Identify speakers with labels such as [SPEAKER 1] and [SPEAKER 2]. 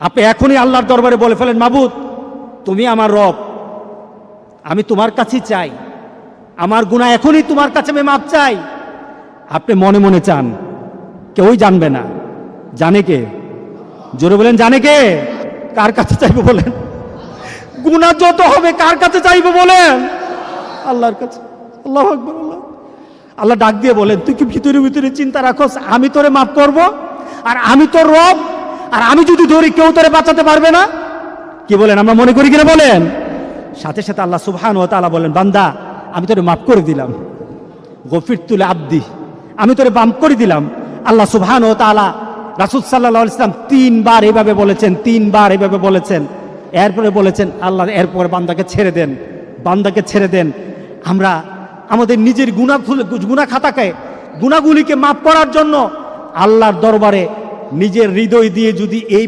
[SPEAKER 1] আপনি এখনই আল্লাহর দরবারে বলে ফেলেন, মাবুদ তুমি আমার রব, আমি তোমার কাছেই চাই, আমার গুনাহ এখনই তোমার কাছে আমি মাপ চাই। আপনি মনে মনে চান, কেউই জানবে না। জানে কে? জোরে বলেন, জানে কে? কার কাছে চাইবো বলেন? গুনাহ যত হবে কার কাছে চাইবো বলেন? আল্লাহর কাছে। আল্লাহু আকবার। আল্লাহ ডাক দিয়ে বলেন, তুই কি ভিতরে ভিতরে চিন্তা রাখোস আমি তোরে মাফ করব, আর আমি তোর রব, আর আমি যদি ধরি কেউ তোরে বাঁচাতে পারবে না? কি বলেন, আমরা মনে করি কিনা বলেন? সাথে সাথে আল্লাহ সুবহানাহু ওয়া তাআলা বলেন, বান্দা আমি তোরে মাফ করে দিলাম, গফিরতু লিআবদি, আমি তোরে মাফ করে দিলাম। আল্লাহ সুবহানাহু ওয়া তাআলা রাসূল সাল্লাল্লাহু আলাইহি ওয়াসাল্লাম 3 বার এইভাবে বলেছেন, 3 বার এইভাবে বলেছেন। এরপরে বলেছেন, আল্লাহ এরপর বান্দাকে ছেড়ে দেন, বান্দাকে ছেড়ে দেন। আমরা আমাদের নিজের গুনাহ খাতাকে, গুনাহগুলিকে মাফ করার জন্য আল্লাহর দরবারে নিজের হৃদয় দিয়ে যদি এই